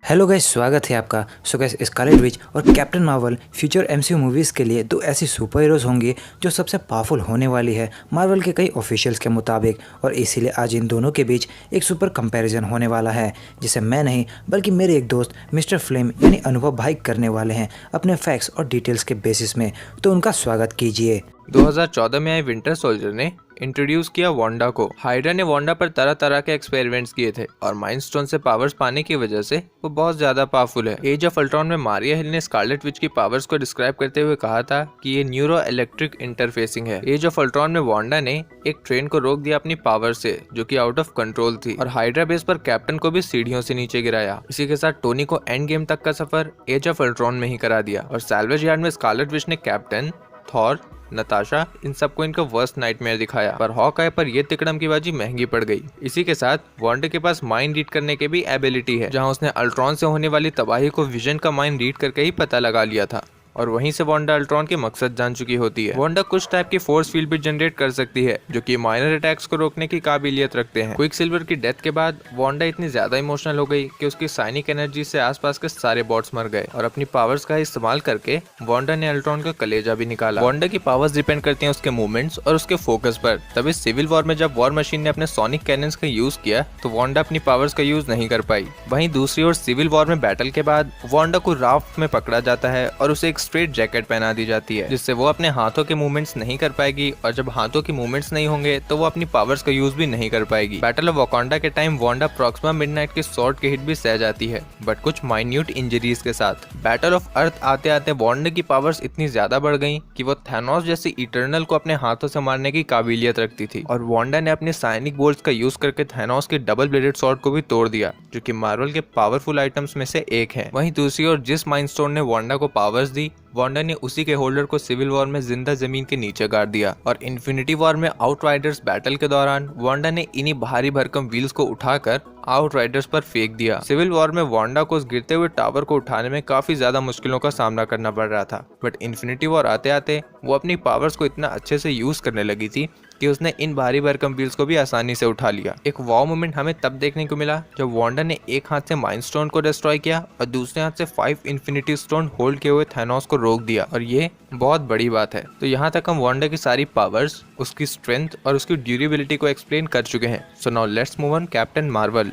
Hello guys, स्वागत है आपका। सो गाइस, स्कारलेट विच और captain Marvel future MCU movies के लिए दो ऐसी सुपर हीरोज़ होंगी जो सबसे पावरफुल होने वाली है मार्वल के कई ऑफिशियल्स के मुताबिक। और इसीलिए आज इन दोनों के बीच एक सुपर कंपैरिजन होने वाला है जिसे मैं नहीं बल्कि मेरे एक दोस्त मिस्टर फ्लेम यानी अनुभव भाई करने वाले हैं अपने फैक्ट्स और डिटेल्स के बेसिस में। तो उनका स्वागत कीजिए। 2014 में आए विंटर सोल्जर ने इंट्रोड्यूस किया वांडा को। हाइड्रा ने वांडा पर तरह तरह के एक्सपेरिमेंट्स किए थे और माइंड स्टोन से पावर्स पाने की वजह से वो बहुत ज्यादा पावरफुल है। एज ऑफ अल्ट्रॉन में मारिया हिल ने स्कारलेट विच की पावर्स को डिस्क्राइब करते हुए कहा था कि ये न्यूरो इलेक्ट्रिक इंटरफेसिंग है। एज ऑफ अल्ट्रॉन में वांडा ने एक ट्रेन को रोक दिया अपनी पावर से जो कि आउट ऑफ कंट्रोल थी और हाइड्रा बेस पर कैप्टन को भी सीढ़ियों से नीचे गिराया। इसी के साथ टोनी को एंड गेम तक का सफर एज ऑफ अल्ट्रॉन में ही करा दिया और सैल्वेज यार्ड में स्कारलेट विच ने कैप्टन, थॉर, नताशा इन सबको इनका वर्स्ट नाइटमेयर दिखाया पर हॉकआई पर ये तिकड़म की बाजी महंगी पड़ गई। इसी के साथ वांडा के पास माइंड रीड करने के भी एबिलिटी है, जहां उसने अल्ट्रॉन से होने वाली तबाही को विजन का माइंड रीड करके ही पता लगा लिया था और वहीं से वांडा अल्ट्रॉन के मकसद जान चुकी होती है। वांडा कुछ टाइप की फोर्स फील्ड भी जनरेट कर सकती है जो कि माइनर अटैक्स को रोकने की काबिलियत रखते हैं। क्विक सिल्वर की डेथ के बाद वांडा इतनी ज्यादा इमोशनल हो गई कि उसकी साइनिक एनर्जी से आसपास के सारे बॉट्स मर गए और अपनी पावर्स का इस्तेमाल करके वांडा ने अल्ट्रॉन का कलेजा भी निकाला। वांडा की पावर्स डिपेंड करती हैं उसके मूवमेंट्स और उसके फोकस पर। तभी सिविल वॉर में जब वॉर मशीन ने अपने सोनिक कैनन्स का यूज किया तो वांडा अपनी पावर्स का यूज नहीं कर पाई। वहीं दूसरी ओर सिविल वॉर में बैटल के बाद वांडा को राफ्ट में पकड़ा जाता है और उसे एक स्ट्रेट जैकेट बना दी जाती है जिससे वो अपने हाथों के मूवमेंट्स नहीं कर पाएगी और जब हाथों के मूवमेंट्स नहीं होंगे तो वो अपनी पावर्स का यूज भी नहीं कर पाएगी। बैटल ऑफ वाकांडा के टाइम वांडा प्रॉक्सिमा मिडनाइट के स्वॉर्ड के हिट भी सह जाती है बट कुछ माइन्यूट इंजरीज के साथ। बैटल ऑफ अर्थ आते आते वांडा की पावर्स इतनी ज्यादा बढ़ गई कि वो थैनोस जैसे इटर्नल को अपने हाथों से मारने की काबिलियत रखती थी और वांडा ने अपने साइनिक बोल्ट्स का यूज करके थैनोस के डबल ब्लेडेड स्वॉर्ड को भी तोड़ दिया जो कि मार्वल के पावरफुल आइटम्स में से एक है। वहीं दूसरी ओर जिस माइंड स्टोन ने वांडा को पावर्स दी, वांडा ने उसी के होल्डर को सिविल वॉर में जिंदा जमीन के नीचे गाड़ दिया और इन्फिनिटी वॉर में आउटराइडर्स बैटल के दौरान वांडा ने इन्हीं भारी भरकम व्हील्स को उठाकर आउटराइडर्स पर फेंक दिया। सिविल वॉर में वांडा को उस गिरते हुए टावर को उठाने में काफी ज्यादा मुश्किलों का सामना करना पड़ रहा था बट इन्फिनिटी वॉर आते आते वो अपनी पावर्स को इतना अच्छे से यूज करने लगी थी कि उसने इन भारी भरकम व्हील्स को भी आसानी से उठा लिया। एक वॉव मोमेंट हमें तब देखने को मिला जब वांडा ने एक हाथ से माइंड स्टोन को डिस्ट्रॉय किया और दूसरे हाथ से 5 इन्फिनिटी स्टोन होल्ड किए हुए थैनोस को रोक दिया और ये बहुत बड़ी बात है। तो यहाँ तक हम वांडा की सारी पावर्स, उसकी स्ट्रेंथ और उसकी ड्यूरेबिलिटी को एक्सप्लेन कर चुके हैं। So now let's move on captain Marvel.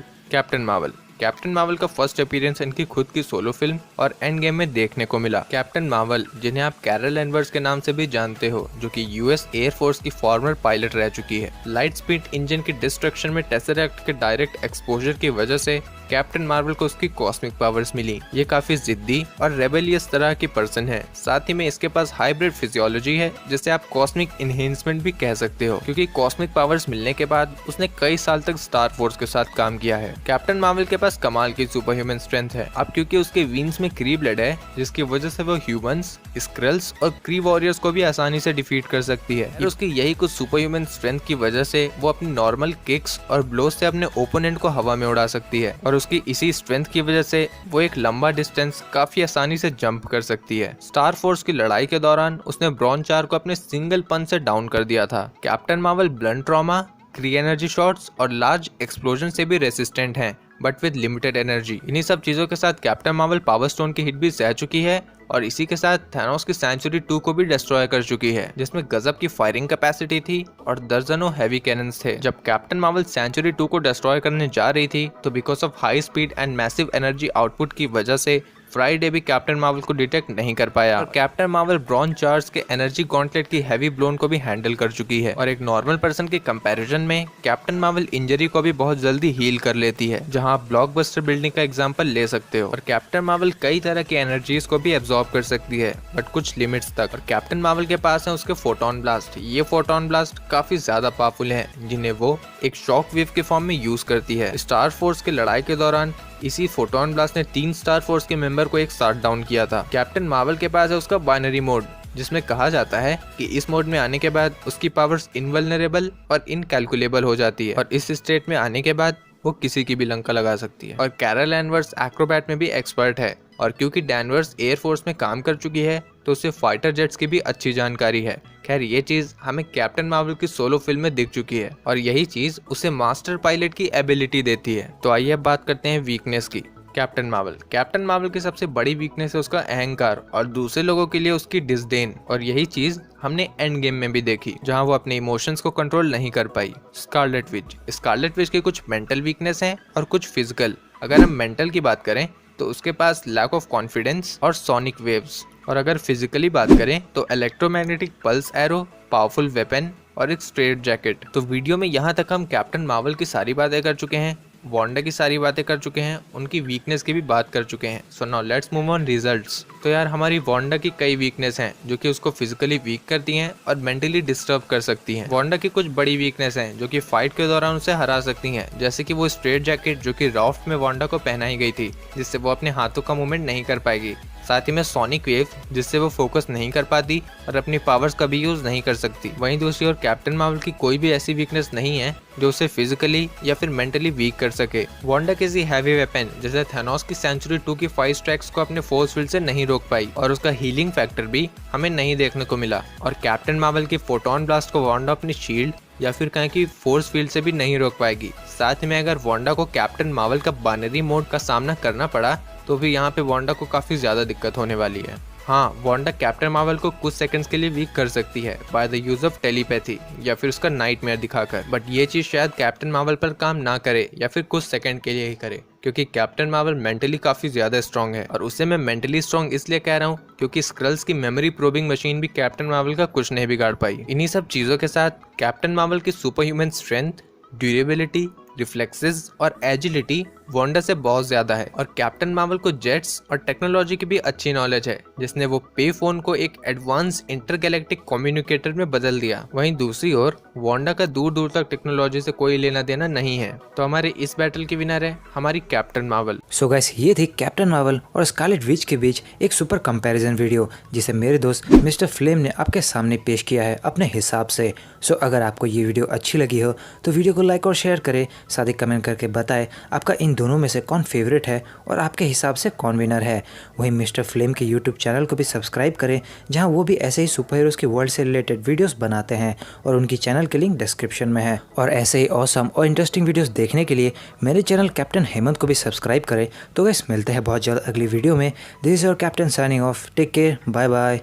Captain Marvel का फर्स्ट अपीयरेंस इनकी खुद की सोलो फिल्म और एंड गेम में देखने को मिला। कैप्टन मार्वल, जिन्हें आप कैरल एनवर्स के नाम से भी जानते हो, जो कि यूएस एयर फोर्स की फॉर्मर पायलट रह चुकी है। लाइट स्पीड इंजन की डिस्ट्रक्शन में टेसरैक्ट के डायरेक्ट एक्सपोजर की वजह से कैप्टन मार्वल को उसकी कॉस्मिक पावर्स मिली। ये काफी जिद्दी और रेबेलियस तरह की पर्सन है। साथ ही में इसके पास हाइब्रिड फिजियोलॉजी है जिसे आप कॉस्मिक इनहेंसमेंट भी कह सकते हो, क्योंकि कॉस्मिक पावर्स मिलने के बाद उसने कई साल तक स्टार फोर्स के साथ काम किया है। कैप्टन मार्वल के पास कमाल की सुपर ह्यूमन स्ट्रेंथ है। अब क्योंकि उसके वीन्स में क्री ब्लड है जिसकी वजह से वो ह्यूमंस, स्क्रल्स और क्री वॉरियर्स को भी आसानी से डिफीट कर सकती है। उसकी यही कुछ सुपर ह्यूमन स्ट्रेंथ की वजह से वो अपनी नॉर्मल किक्स और ब्लोज से अपने ओपोनेंट को हवा में उड़ा सकती है और उसकी इसी स्ट्रेंथ की वजह से वो एक लंबा डिस्टेंस काफी आसानी से जंप कर सकती है। स्टार फोर्स की लड़ाई के दौरान उसने ब्रॉन चार को अपने सिंगल पंच से डाउन कर दिया था। कैप्टन मार्वल ब्लंट ट्रॉमा, क्री एनर्जी शॉट्स और लार्ज एक्सप्लोजन से भी रेसिस्टेंट हैं बट विद लिमिटेड एनर्जी। इन्हीं सब चीजों के साथ कैप्टन मार्वल पावर स्टोन की हिट भी सह चुकी है और इसी के साथ थैनोस की सेंचुरी 2 को भी डिस्ट्रॉय कर चुकी है जिसमें गजब की फायरिंग कैपेसिटी थी और दर्जनों हैवी कैनन्स थे। जब कैप्टन मार्वल सेंचुरी 2 को डिस्ट्रॉय करने जा रही थी तो because of high speed and massive energy output की वजह से फ्राइडे भी कैप्टन मार्वल को डिटेक्ट नहीं कर पाया और कैप्टन मार्वल ब्रॉन चार्ज के एनर्जी गॉन्टलेट की हैवी ब्लोन को भी हैंडल कर चुकी है और एक नॉर्मल पर्सन के कंपैरिजन में कैप्टन मार्वल इंजरी को भी बहुत जल्दी हील कर लेती है, जहां आप ब्लॉकबस्टर बिल्डिंग का एग्जांपल ले सकते हो। और कैप्टन मार्वल कई तरह की एनर्जीज को भी एब्जॉर्ब कर सकती है बट कुछ लिमिट्स तक। और कैप्टन मार्वल के पास है उसके फोटोन ब्लास्ट। ये फोटोन ब्लास्ट काफी ज्यादा पावरफुल है जिन्हें वो एक शॉक वेव के फॉर्म में यूज करती है। स्टार फोर्स की लड़ाई के दौरान इसी फोटोन ब्लास्ट ने 3 स्टार फोर्स के मेंबर को एक साथ डाउन किया था। कैप्टन मार्वल के पास है उसका बाइनरी मोड, जिसमें कहा जाता है कि इस मोड में आने के बाद उसकी पावर्स इनवल्नरेबल और इनकैलकुलेबल हो जाती है और इस स्टेट में आने के बाद वो किसी की भी लंका लगा सकती है। और कैरल एनवर्स एक्रोबैट में भी एक्सपर्ट है और क्योंकि डैनवर्स एयर फोर्स में काम कर चुकी है तो उसे फाइटर जेट्स की भी अच्छी जानकारी है। खैर ये चीज हमें कैप्टन मार्वल की सोलो फिल्म में दिख चुकी है और यही चीज उसे मास्टर पायलट की एबिलिटी देती है। तो आइए अब बात करते हैं वीकनेस की। कैप्टन मार्वल की सबसे बड़ी वीकनेस है उसका अहंकार और दूसरे लोगों के लिए उसकी डिसडेन, और यही चीज हमने एंड गेम में भी देखी जहां वो अपने इमोशंस को कंट्रोल नहीं कर पाई। स्कारलेट विच की कुछ मेंटल वीकनेस हैं और कुछ फिजिकल। अगर हम मेंटल की बात करें तो उसके पास लैक ऑफ कॉन्फिडेंस और सोनिक वेव्स, और अगर फिजिकली बात करें तो electromagnetic pulse arrow, powerful weapon और एक स्ट्रेट जैकेट। तो वीडियो में यहाँ तक हम कैप्टन मार्वल की सारी बातें कर चुके हैं, वांडा की सारी बातें कर चुके हैं, उनकी वीकनेस की भी बात कर चुके हैं। So now let's move on results. तो यार हमारी वांडा की कई वीकनेस हैं जो कि उसको फिजिकली वीक करती हैं और मेंटली डिस्टर्ब कर सकती हैं। वांडा की कुछ बड़ी वीकनेस हैं जो कि फाइट के दौरान उसे हरा सकती हैं, जैसे कि वो स्ट्रेट जैकेट जो कि राफ्ट में वांडा को पहनाई गई थी, जिससे वो अपने हाथों का मूवमेंट नहीं कर पाएगी। साथ ही में सोनिक वेव, जिससे वो फोकस नहीं कर पाती और अपनी पावर्स का भी यूज नहीं कर सकती। वहीं दूसरी ओर कैप्टन मार्वल की कोई भी ऐसी वीकनेस नहीं है जो उसे फिजिकली या फिर मेंटली वीक कर सके। वांडा किसी हैवी वेपन जैसे थैनोस की सेंचुरी 2 की 5 स्ट्राइक्स को अपने फोर्स फील्ड से नहीं रोक पाई और उसका हीलिंग फैक्टर भी हमें नहीं देखने को मिला। और कैप्टन मार्वल की फोटोन ब्लास्ट को वांडा अपनी शील्ड या फिर कहें कि फोर्स फील्ड से भी नहीं रोक पाएगी। साथ में अगर वांडा को कैप्टन मार्वल का बाइनरी मोड का सामना करना पड़ा तो भी यहाँ पे वांडा को काफी ज्यादा दिक्कत होने वाली है। हाँ, वांडा कैप्टन मार्वल को कुछ सेकंड्स के लिए वीक कर सकती है by the use of telepathy या फिर उसका नाइटमेयर दिखाकर, बट ये चीज शायद कैप्टन मार्वल पर काम ना करे या फिर कुछ सेकंड के लिए ही करे, क्योंकि कैप्टन मार्वल मेंटली काफी ज्यादा स्ट्रांग है। और उसे मैं मेंटली स्ट्रांग इसलिए कह रहा हूँ क्योंकि स्क्रल्स की मेमोरी प्रोबिंग मशीन भी कैप्टन मार्वल का कुछ नहीं बिगाड़ पाई। इन्हीं सब चीजों के साथ कैप्टन मार्वल की super human strength, durability, reflexes और एजिलिटी वांडा से बहुत ज्यादा है। और कैप्टन मार्वल को जेट्स और टेक्नोलॉजी की भी अच्छी नॉलेज है, जिसने वो पे फोन को एक एडवांस इंटरगैलेक्टिक कम्युनिकेटर में बदल दिया। वहीं दूसरी ओर वांडा का दूर दूर तक टेक्नोलॉजी से कोई लेना देना नहीं है। तो हमारे इस बैटल की विनर है हमारी कैप्टन मार्वल। सो गाइस, ये थी कैप्टन मार्वल और स्कारलेट विच के बीच एक सुपर कंपैरिजन वीडियो, जिसे मेरे दोस्त मिस्टर फ्लेम ने आपके सामने पेश किया है अपने हिसाब से। सो अगर आपको ये वीडियो अच्छी लगी हो तो वीडियो को लाइक और शेयर करें, साथ ही कमेंट करके बताएं आपका इन दोनों में से कौन फेवरेट है और आपके हिसाब से कौन विनर है। वहीं मिस्टर फ्लेम के यूट्यूब चैनल को भी सब्सक्राइब करें, जहां वो भी ऐसे ही सुपर हीरोज़ के वर्ल्ड से रिलेटेड वीडियोस बनाते हैं और उनकी चैनल के लिंक डिस्क्रिप्शन में है। और ऐसे ही ऑसम और इंटरेस्टिंग वीडियोस देखने के लिए मेरे चैनल कैप्टन हेमंत को भी सब्सक्राइब करें। तो गाइस, मिलते हैं बहुत जल्द अगली वीडियो में। This is your captain signing off. Take care, bye bye.